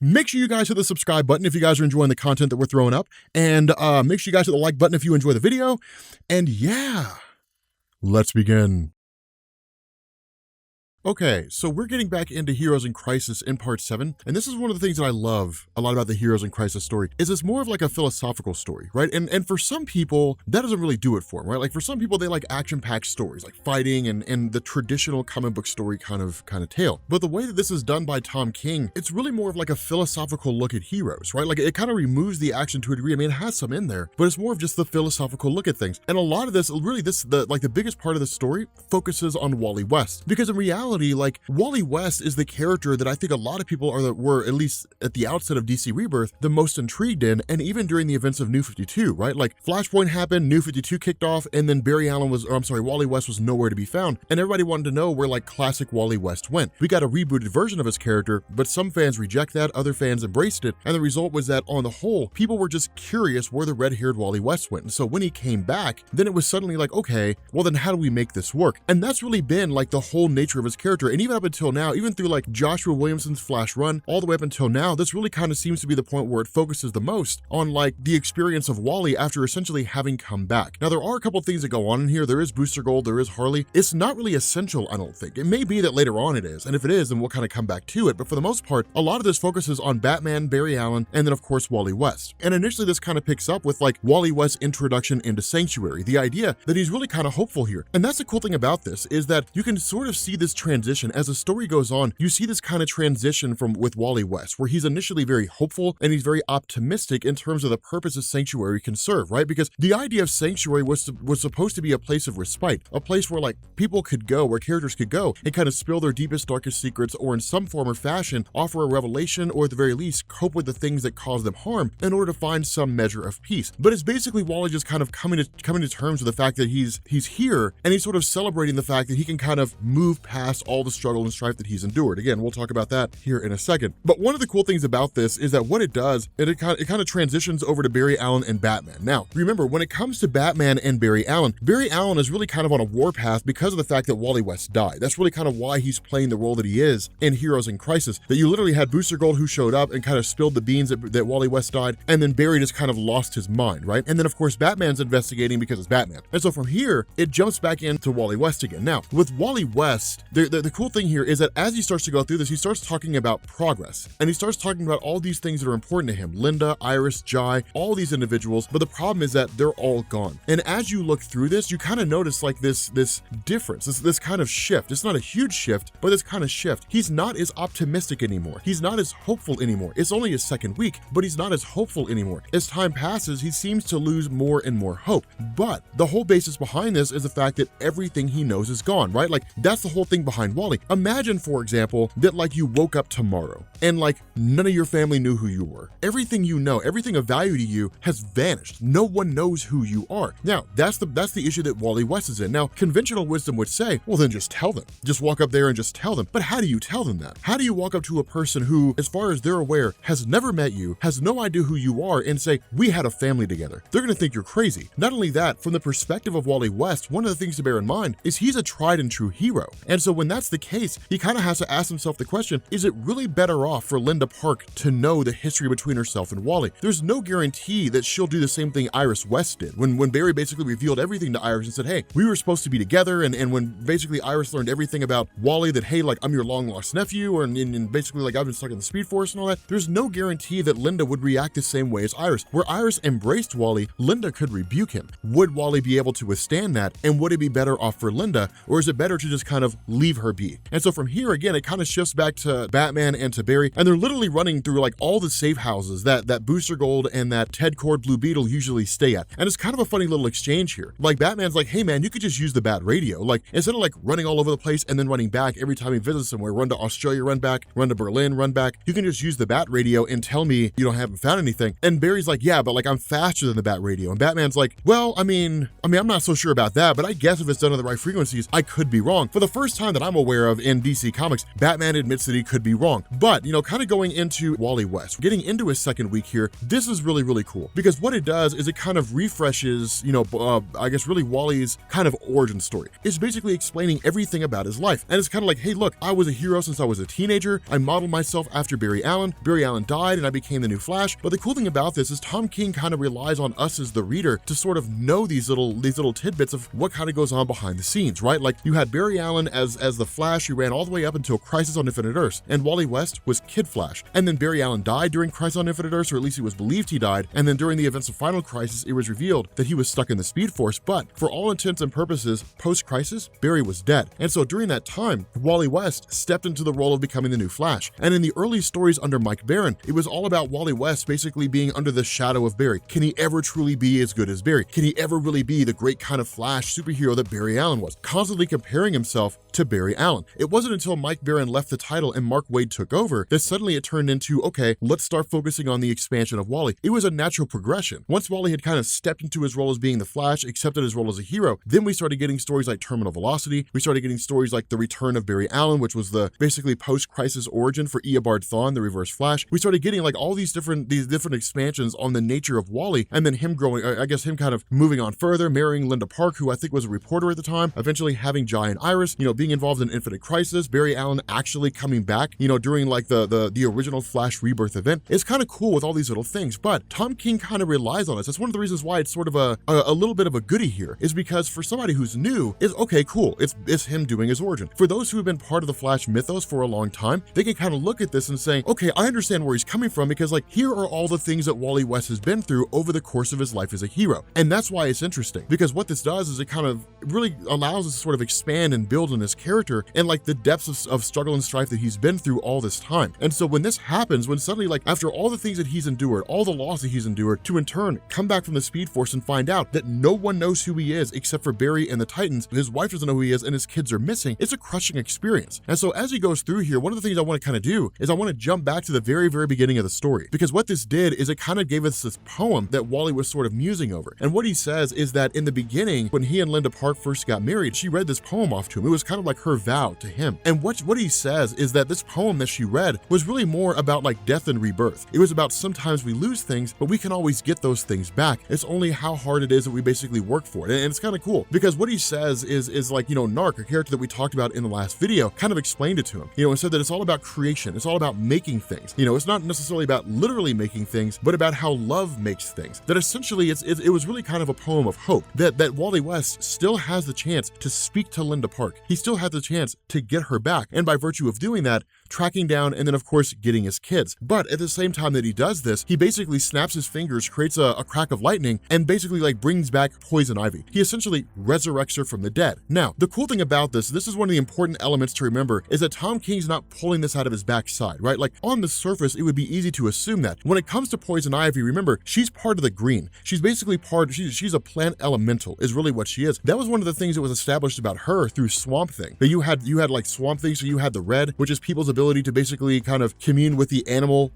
Make sure you guys hit the subscribe button if you guys are enjoying the content that we're throwing up. And make sure you guys hit the like button if you enjoy the video. And yeah, let's begin. Okay, so we're getting back into Heroes in Crisis in part 7, and this is one of the things that I love a lot about the Heroes in Crisis story, is it's more of like a philosophical story, right? And for some people, that doesn't really do it for them, right? Like for some people, they like action-packed stories, like fighting and the traditional comic book story kind of tale. But the way that this is done by Tom King, it's really more of like a philosophical look at heroes, right? Like it kind of removes the action to a degree. I mean, it has some in there, but it's more of just the philosophical look at things. And a lot of this, really the biggest part of the story focuses on Wally West, because in reality, like Wally West is the character that I think a lot of people were at least at the outset of DC Rebirth the most intrigued in, and even during the events of New 52, right? Like Flashpoint happened, New 52 kicked off, and then Wally West was nowhere to be found, and everybody wanted to know where like classic Wally West went. We got a rebooted version of his character, but some fans reject that, other fans embraced it, and the result was that on the whole, people were just curious where the red-haired Wally West went. And so when he came back, then it was suddenly like, okay, well then how do we make this work? And that's really been like the whole nature of his character. And even up until now, even through like Joshua Williamson's Flash run, all the way up until now, this really kind of seems to be the point where it focuses the most on like the experience of Wally after essentially having come back. Now, there are a couple of things that go on in here. There is Booster Gold, there is Harley. It's not really essential, I don't think. It may be that later on it is, and if it is, then we'll kind of come back to it. But for the most part, a lot of this focuses on Batman, Barry Allen, and then of course Wally West. And initially this kind of picks up with like Wally West's introduction into Sanctuary, the idea that he's really kind of hopeful here. And that's the cool thing about this, is that you can sort of see this transition as the story goes on. You see this kind of transition with Wally West, where he's initially very hopeful and he's very optimistic in terms of the purposes Sanctuary can serve, right? Because the idea of Sanctuary was supposed to be a place of respite, a place where like people could go, where characters could go and kind of spill their deepest, darkest secrets, or in some form or fashion offer a revelation, or at the very least cope with the things that cause them harm in order to find some measure of peace. But it's basically Wally just kind of coming to terms with the fact that he's here, and he's sort of celebrating the fact that he can kind of move past all the struggle and strife that he's endured. Again, we'll talk about that here in a second. But one of the cool things about this is that what it does, it kind of transitions over to Barry Allen and Batman. Now, remember, when it comes to Batman and Barry Allen is really kind of on a warpath because of the fact that Wally West died. That's really kind of why he's playing the role that he is in Heroes in Crisis. That you literally had Booster Gold who showed up and kind of spilled the beans that Wally West died, and then Barry just kind of lost his mind, right? And then of course Batman's investigating because it's Batman. And so from here, it jumps back into Wally West again. Now, with Wally West, the cool thing here is that as he starts to go through this, he starts talking about progress, and he starts talking about all these things that are important to him: Linda, Iris, Jai, all these individuals. But the problem is that they're all gone. And as you look through this, you kind of notice like this difference, this kind of shift. It's not a huge shift, but this kind of shift. He's not as optimistic anymore. He's not as hopeful anymore. It's only his second week, but he's not as hopeful anymore. As time passes, he seems to lose more and more hope. But the whole basis behind this is the fact that everything he knows is gone, right? Like that's the whole thing behind Wally. Imagine, for example, that like you woke up tomorrow and like none of your family knew who you were. Everything you know, everything of value to you has vanished. No one knows who you are. Now, that's the issue that Wally West is in. Now, conventional wisdom would say, well, then just tell them. Just walk up there and just tell them. But how do you tell them that? How do you walk up to a person who, as far as they're aware, has never met you, has no idea who you are, and say, we had a family together? They're going to think you're crazy. Not only that, from the perspective of Wally West, one of the things to bear in mind is he's a tried and true hero. And so when that's the case, he kind of has to ask himself the question, is it really better off for Linda Park to know the history between herself and Wally? There's no guarantee that she'll do the same thing Iris West did. When Barry basically revealed everything to Iris and said, hey, we were supposed to be together, and when basically Iris learned everything about Wally, that, hey, like, I'm your long lost nephew, and basically like I've been stuck in the Speed Force and all that, there's no guarantee that Linda would react the same way as Iris. Where Iris embraced Wally, Linda could rebuke him. Would Wally be able to withstand that? And would it be better off for Linda, or is it better to just kind of leave her be? And so from here, again, it kind of shifts back to Batman and to Barry, and they're literally running through like all the safe houses that Booster Gold and that Ted Cord Blue Beetle usually stay at. And it's kind of a funny little exchange here. Like Batman's like, hey man, you could just use the Bat Radio. Like instead of like running all over the place and then running back every time he visits somewhere, run to Australia, run back, run to Berlin, run back, you can just use the Bat Radio and tell me you haven't found anything. And Barry's like, yeah, but like I'm faster than the Bat Radio. And Batman's like, well, I mean, I'm not so sure about that, but I guess if it's done on the right frequencies, I could be wrong. For the first time that I'm aware of in DC Comics, Batman admits that he could be wrong. But, kind of going into Wally West, getting into his second week here, this is really, really cool because what it does is it kind of refreshes, I guess really Wally's kind of origin story. It's basically explaining everything about his life. And it's kind of like, hey, look, I was a hero since I was a teenager. I modeled myself after Barry Allen. Barry Allen died and I became the new Flash. But the cool thing about this is Tom King kind of relies on us as the reader to sort of know these little tidbits of what kind of goes on behind the scenes, right? Like you had Barry Allen as the Flash who ran all the way up until Crisis on Infinite Earths, and Wally West was Kid Flash. And then Barry Allen died during Crisis on Infinite Earths, or at least he was believed he died. And then during the events of Final Crisis, it was revealed that he was stuck in the Speed Force. But for all intents and purposes, post-Crisis, Barry was dead. And so during that time, Wally West stepped into the role of becoming the new Flash. And in the early stories under Mike Baron, it was all about Wally West basically being under the shadow of Barry. Can he ever truly be as good as Barry? Can he ever really be the great kind of Flash superhero that Barry Allen was? Constantly comparing himself to Barry Allen. It wasn't until Mike Baron left the title and Mark Waid took over that suddenly it turned into, okay, let's start focusing on the expansion of Wally. It was a natural progression. Once Wally had kind of stepped into his role as being the Flash, accepted his role as a hero, then we started getting stories like Terminal Velocity. We started getting stories like the return of Barry Allen, which was the basically post-Crisis origin for Eobard Thawne, the Reverse Flash. We started getting like all these different expansions on the nature of Wally, and then him growing, I guess him kind of moving on further, marrying Linda Park, who I think was a reporter at the time, eventually having Giant Iris, being involved in Infinite Crisis, Barry Allen actually coming back, during like the original Flash Rebirth event. It's kind of cool with all these little things, but Tom King kind of relies on us. That's one of the reasons why it's sort of a little bit of a goodie here, is because for somebody who's new, it's okay, cool. It's him doing his origin. For those who have been part of the Flash mythos for a long time, they can kind of look at this and say, okay, I understand where he's coming from because like here are all the things that Wally West has been through over the course of his life as a hero. And that's why it's interesting, because what this does is it kind of really allows us to sort of expand and build on his character and like the depths of struggle and strife that he's been through all this time. And so when this happens, when suddenly like after all the things that he's endured, all the loss that he's endured, to in turn come back from the Speed Force and find out that no one knows who he is except for Barry and the Titans, his wife doesn't know who he is, and his kids are missing, it's a crushing experience. And so as he goes through here, one of the things I want to kind of do is I want to jump back to the very, very beginning of the story, because what this did is it kind of gave us this poem that Wally was sort of musing over. And what he says is that in the beginning, when he and Linda Park first got married, she read this poem off to him. It was kind of like her vow to him. And what he says is that this poem that she read was really more about like death and rebirth. It was about sometimes we lose things, but we can always get those things back. It's only how hard it is that we basically work for it. And it's kind of cool because what he says is like, Narc, a character that we talked about in the last video, kind of explained it to him, and said that it's all about creation. It's all about making things. It's not necessarily about literally making things, but about how love makes things. That essentially it was really kind of a poem of hope that Wally West still has the chance to speak to Linda Park. He still has the chance to get her back. And by virtue of doing that, tracking down and then of course getting his kids. But at the same time that he does this, he basically snaps his fingers, creates a crack of lightning, and basically like brings back Poison Ivy. He essentially resurrects her from the dead. Now, the cool thing about this is one of the important elements to remember, is that Tom King's not pulling this out of his backside, right? Like on the surface, it would be easy to assume that. When it comes to Poison Ivy, remember, she's part of the green. She's basically she's a plant elemental is really what she is. That was one of the things that was established about her through Swamp Thing. That you had like Swamp Thing, so you had the red, which is people's ability to basically kind of commune with the animal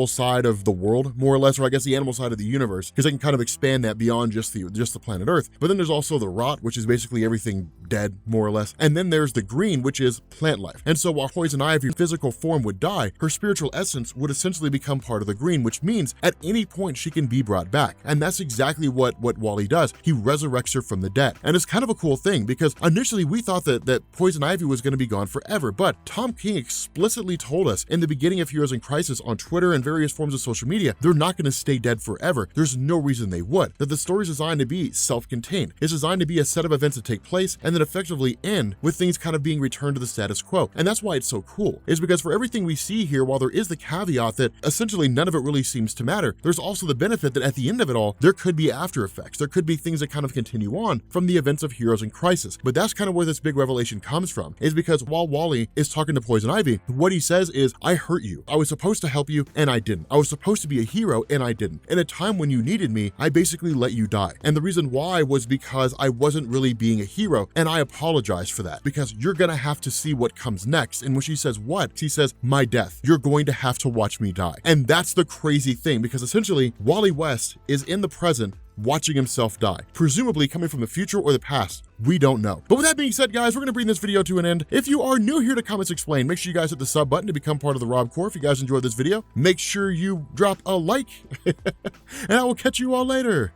side of the world, more or less, or I guess the animal side of the universe, because they can kind of expand that beyond just the planet Earth. But then there's also the rot, which is basically everything dead, more or less. And then there's the green, which is plant life. And so while Poison Ivy's physical form would die, her spiritual essence would essentially become part of the green, which means at any point she can be brought back. And that's exactly what Wally does. He resurrects her from the dead. And it's kind of a cool thing, because initially we thought that Poison Ivy was going to be gone forever, but Tom King explicitly told us in the beginning of Heroes in Crisis on Twitter and various forms of social media, they're not going to stay dead forever. There's no reason they would. That the story is designed to be self-contained. It's designed to be a set of events that take place and then effectively end with things kind of being returned to the status quo. And that's why it's so cool, is because for everything we see here, while there is the caveat that essentially none of it really seems to matter, there's also the benefit that at the end of it all, there could be after effects. There could be things that kind of continue on from the events of Heroes in Crisis. But that's kind of where this big revelation comes from, is because while Wally is talking to Poison Ivy, what he says is, I hurt you. I was supposed to help you and I didn't. I was supposed to be a hero and I didn't. In a time when you needed me, I basically let you die. And the reason why was because I wasn't really being a hero, and I apologize for that, because you're gonna have to see what comes next. And when she says what? She says, my death. You're going to have to watch me die. And that's the crazy thing, because essentially Wally West is in the present watching himself die, presumably coming from the future or the past. We don't know. But with that being said, guys, we're going to bring this video to an end. If you are new here to Comments Explain, make sure you guys hit the sub button to become part of the Rob Corps. If you guys enjoyed this video, make sure you drop a like, and I will catch you all later.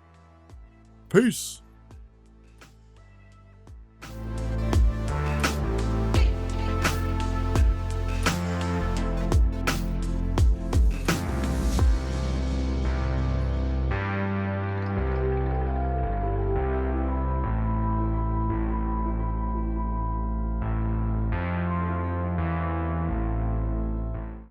Peace.